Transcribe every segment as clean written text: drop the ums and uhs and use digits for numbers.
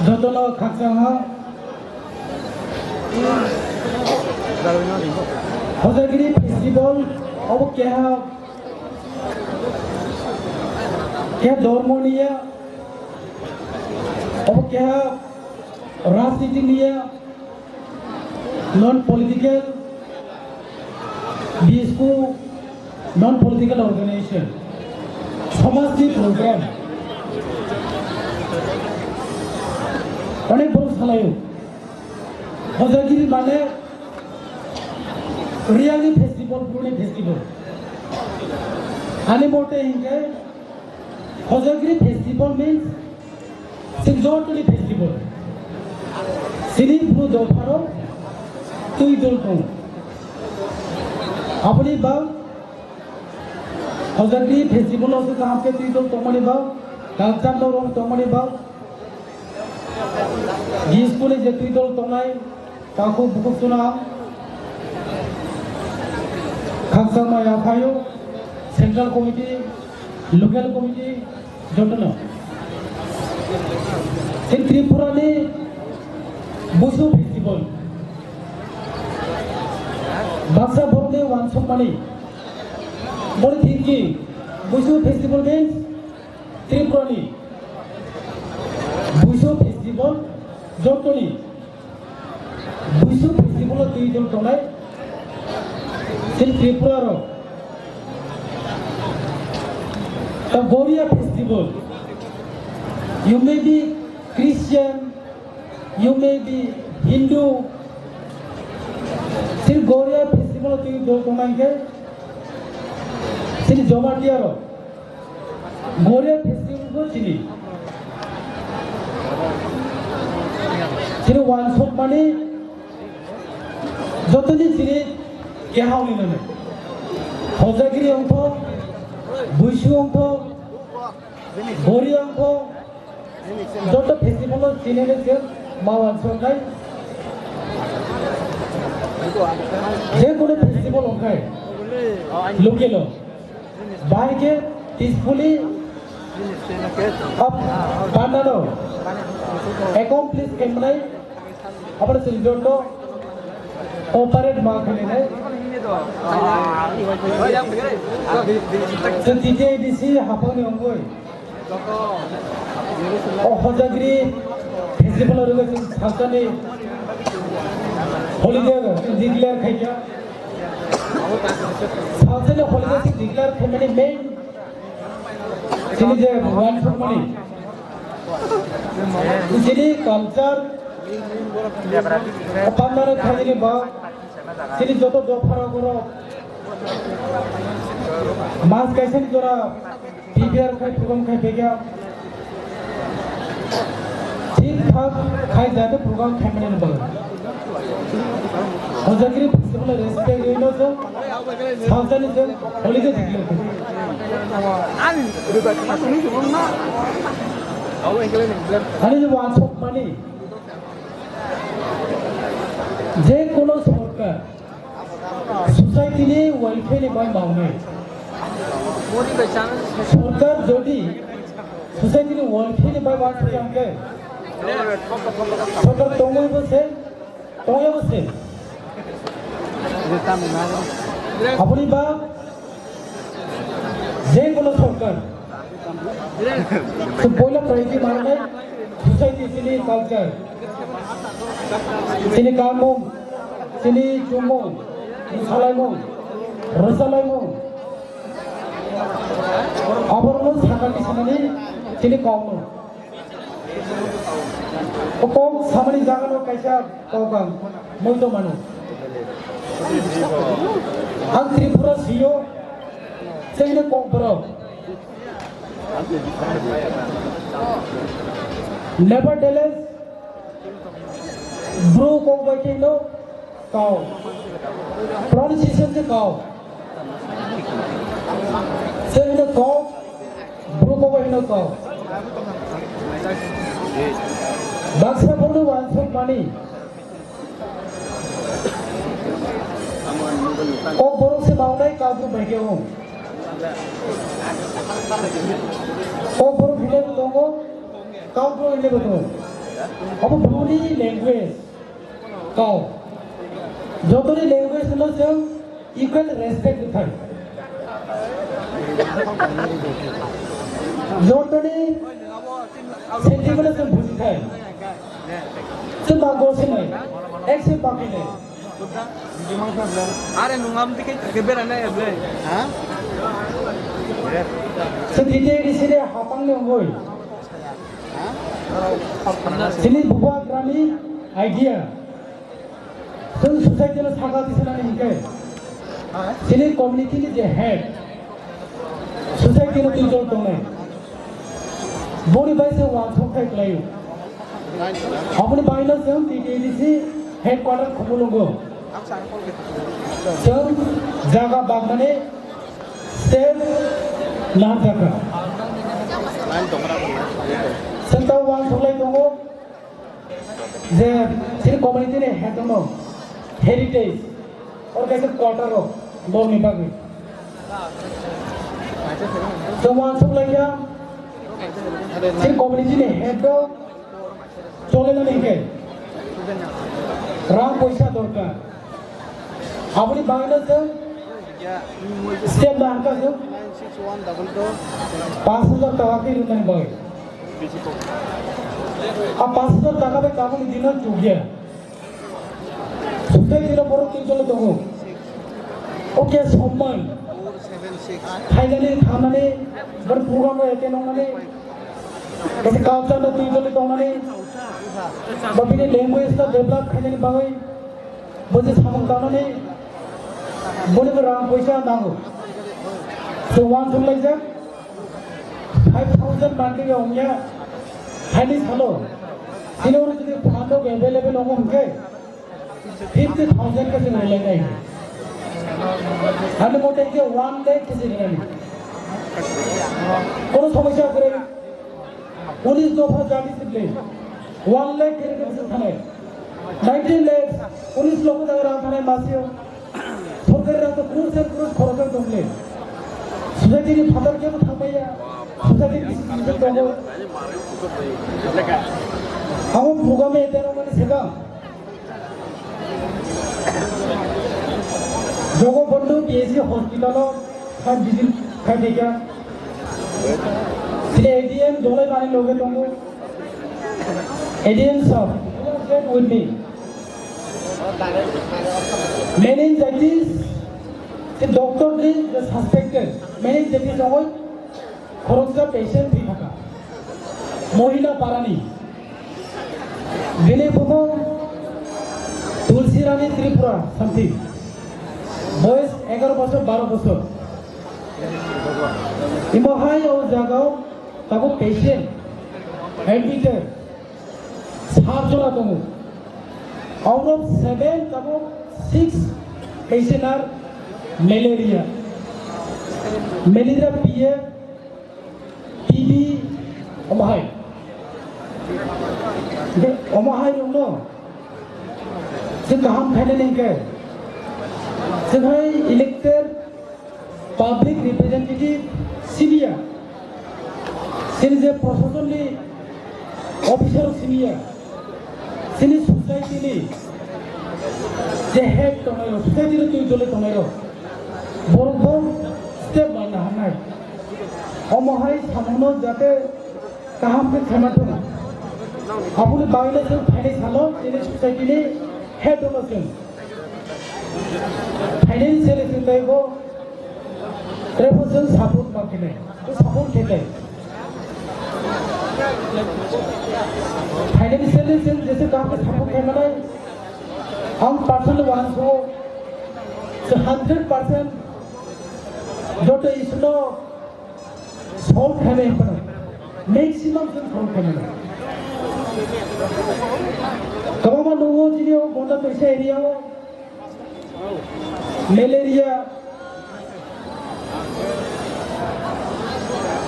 Jotolo Kaksangha Hosagiri Festival of Kya Dormonia of Kya Rasitinia non-political BSCO non-political organization Samasji program অনেক বড় সালায়ু হজাগিরি মানে really festival পুরনো festival আনি মোটে হিংকে Hojagiri festival means সিংজটলি festival সিনি blue দফারো তুই দল কম আপনি বাউ হজাগিরি ফেস্টিভ্যাল আছে কামকে তুই দল তোমানি বাউ কালচার দরম তোমানি বাউ স্কুলে যে তুই দল তোমায় তাকে বুকুক শোনা খাকসামায় আফায়ো সেন্ট্রাল কমিটি লোকাল কমিটি যতন এই ত্রিপুরানি বুসু ফেস্টিভ্যাল বাক্সা বরদে ওয়ানসম মানি বড় থিঙ্কি বুসু ফেস্টিভ্যাল মিন্স ত্রিপুরানি বুসু ফেস্টিভ্যাল যতনি বুসু ফেস্টিভ্যাল দুই জন তোলাই সেই ত্রিপুরার the Goria festival. You may be Christian, you may be Hindu. সেই Goria festival তুই দল তোমাকে সেই জমাটিয়ার Goria festival কো চিনি সেই ওয়ানসপ মানে যতদিন চিনি কেহাউনি নয় হজাগিরি অঙ্ক বুইসু অঙ্ক গরি অঙ্ক যত ফেস্টিভ্যাল চিনে গেছে মা ওয়ানসপটাই যে কোনো ফেস্টিভ্যাল অঙ্কায় লোকেল বাইকে পিসফুলি বানানো অ্যাকমপ্লিশ কেমনাই আবার সিলজন্ড অপারেট মা খেলে নেয় DJ DC হাফানি অঙ্গই হজাগিরি ফেস্টিভ্যাল রয়েছে সাসানি হলিডে ডিক্লেয়ার খাইয়া সাসানি হলিডে ডিক্লেয়ার ফ্যামিলি মেইন তিনি যে ওয়ান ফর মানি তিনি কালচার অপান্ডারে খাইনি বা তিনি যত দফারা করো মাছ খাইছেন তোরা পিপিআর খাই প্রোগ্রাম খাই বেগা ঠিকঠাক খাই যাতে প্রোগ্রাম খাই মানে বলে হজাগিরি ফেস্টিভ্যাল রেসপেক্ট হইলো তো সাউজানি যে হলিডে দিল আরে যে ওয়ানসপ মানি যে কোনো সরকার সোসাইটিনি ওয়েলফেয়ার বাই মাউনে সরকার যদি সোসাইটিনি ওয়েলফেয়ার বাই মাউনে আমকে সরকার তঙ্গই বসে আপনি বা যে কোনো সরকার তো পয়লা প্রায়োরিটি মানে সোসাইটি চিনি কালচার চিনি কামং চিনি চুমং সালাইমং রসালাইমং আবরণ সাকাটি সামানি চিনি কম ও কম সামানি জাগানো কাইসা কওকাং মইতো মানো আং ত্রিপুরা সিও সেইনে কম বড় nevertheless bro ko ba ke no cow pronunciation se cow say the cow bro ko ba no cow baksa bolu wansop mani ko boro se baunai cow ko ba ke ho ko boro bile tongo cow ko ile beto Apa Brunei language kau jodohnya language itu jauh equal respect itu jodohnya sentiment itu bukan itu sembago semai accept pakai ni Are nungam tiket keberan ya boleh. Hah? sedikit di sini hapang ni ongoi sini buat kami idea Sen society lo saga di sana ni ke sini community ni je head society lo tujuan tu ni body by se wan thok khai layu apne baila se TDDC headquarter khumulungo se jaga bagmane step lar jaga sentau wan tholai dongo je sini community ni head dongo heritage और कैसे quarter हो बोल नहीं पाएंगे तो वहाँ सब लग गया सिर्फ कम्युनिटी ने हेड तो चले ना नहीं के राम पैसा दरकार अपनी बाइनल से स्टेप लाइन का जो 5,000 টাকা की रुपए में बाई अब 5,000 টাকা पे काफी दिन चुक गया Sudah kita baru tinggal tu, oke soman, Thailand ni thana ni berprogram ni, kenong ni, kasi culture na tinggal tu ni, babi ni language na develop Thailand ni bagai, boleh samang thana ni, boleh berang paisa nangu, so one thing like that, 5,000 bandi yang umnya, Thailand hello, sini orang jadi paham available orang ke. 50,000 का सिर्फ ले गए हमें बोलते हैं कि 1 लाख किसी ने नहीं कौन समस्या करेगा 19 दफा जाली से ले 1 लाख के किसी थाने 19 लाख 19 लोगों का राम थाने मासियो सरकार रात को क्रूज से क्रूज खरोकर तुमले सोसाइटी की फादर के तो थापैया सोसाइटी की किसी को हम प्रोग्राम में इतना मैंने सीखा जोगो बंडू पीएससी हॉस्पिटल का विजिट कर देखा सिर्फ एडीएम दोले वाले लोग हैं तुमको एडीएम सब get with me meningitis the doctor is the suspected meningitis होय खरोच का पेशेंट भी था महिला पारानी दिने बुबो तुलसी रानी त्रिपुरा समथिंग बॉयज 11 বছর 12 বছর इमहाय और जागाओ ताको पेशेंट एडमिटेड 7 जना दङो आउट ऑफ 7 ताको 6 पेशेंट आर मलेरिया पीए टीबी अमहाय नो से काम फैले नहीं के जोंहाय इलेक्टेड पब्लिक रिप्रेजेंटेटिभ सिनिया सिनि जे प्रशासननि अफिसार सिनिया सिनि सोसाइटिनि जे हेड दंनाय सोसाइटिनि दुइजोले दंनाय बर'खौ स्टेप लानो हानाय अमहाय सामनो जाते गाहामखौ खेमाथों आपुनि बायले जों फाइनान्स हालो सिनि सोसाइटिनि हेड दंनाय फाइनेंशियल इसलिए वो रेफरेंस सपोर्ट मार्केट है तो सपोर्ट खेलते हैं फाइनेंशियली जैसे काम के सपोर्ट खेलना है हम पर्सनल वांस को 100% जो तो इसलो सॉल्व खेले हैं पर मैक्सिमम से सॉल्व खेले हैं कब हम लोगों जिन्हें वो बोलना पैसे एरिया वो मलेरिया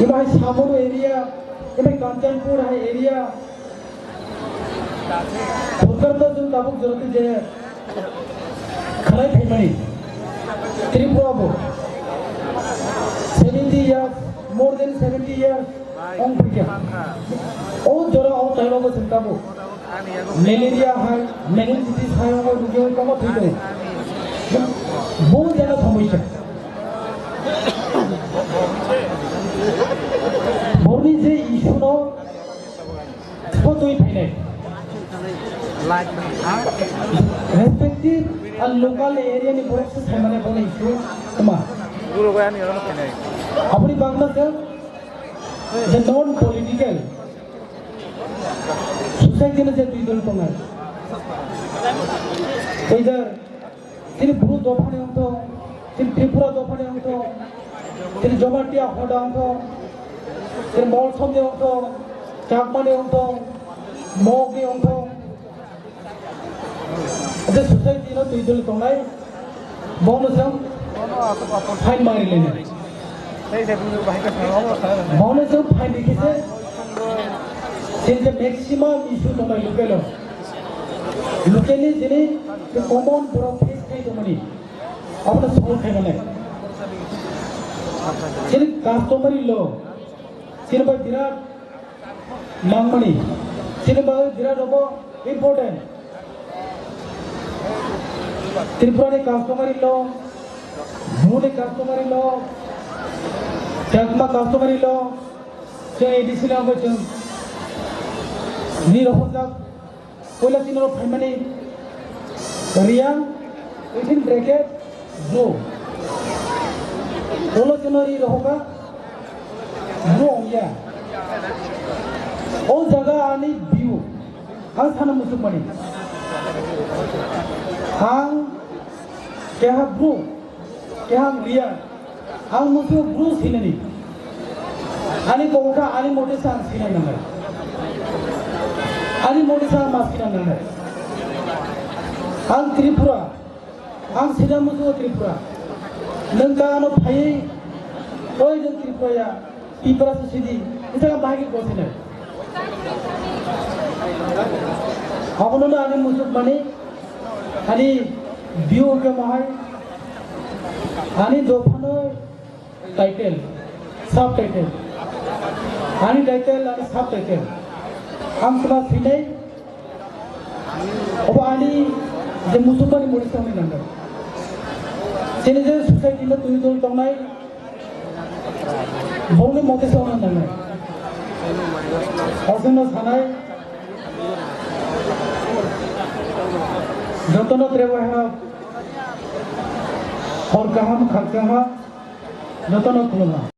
ये भाई साबुन एरिया ये भाई कांचनपुर है एरिया सरकार तो जो ताबुक जरूरत है खराब है मनी त्रिपुरा बो 70 years more than 70 years ong pike o jora o tailo ko sentabu malaria hai meningitis hai o duge ko ma thilo बहुत ज्यादा समस्या बरनी जे इशू न तो तुई थाइने respective and local area ni borok se samane bone issue tama guru goya ni ron kene apni bangladesh the non political society ne je tui dol tonga either তিনি Bru দফানে অংশ তিনি ত্রিপুরা দফানে অংশ তিনি জমাটিয়া হডা অংশ তিনি মলসমে অংশ চাকমানে অংশ মগে অংশ যে সোসাইটি ন তুই দল তংনাই বনসম ফাইন মারিলেন সেই যে বুঝু ভাইকে সরব বনসম ফাইন লিখেছে যে ম্যাক্সিমাম ইস্যু তংনাই লোকেলি যিনি কমন বড় ফেস খাই দমনি আপনার সল খাই মানে যিনি কাস্টমারি লো সিনেমা বিরাট নামমানি সিনেমা বিরাট হব ইম্পর্টেন্ট ত্রিপুরানি কাস্টমারি লো ভুনি কাস্টমারি লো চাকমা কাস্টমারি লো যে এডিসি নাম হচ্ছে নিরহজাক পয়লা চিনৰ ফাইমানি রিয়াং উইথিন ব্রেকেট ব্লু পলো চিনরি রহকা ব্লু অংয়া ও জায়গা আনি ভিউ আং সানা মুসুকমানি আং কেহা ব্লু কেহা রিয়াং আং মুসু ব্লু সিনানি আনি কোকা আনি মোটে সাং সিনা নাম্বার आनी मोडिसा मास्किना नंगे आं त्रिपुरा आं सिदामुसु त्रिपुरा नंगानो फायै ओय जों त्रिपुराया पिपरासु सिदि इसागा बाहागि गसिना हाबनो आनी मुसुक माने आनी बिउ के माहाय आनी दोफानो टाइटेल सब टाइटेल आनी टाइटेल आनी सब टाइटेल आं क्लास फिनाय अब आनी जे मुसुकमानि मोडिसा होनो नांगोन जेने जे सोसाइटि न तुइ दल तंनाय बौले मतेसा होनो नांगोन असनो सानाय जतन त्रेबहा हर काहाम खाकहा जतन खुलमा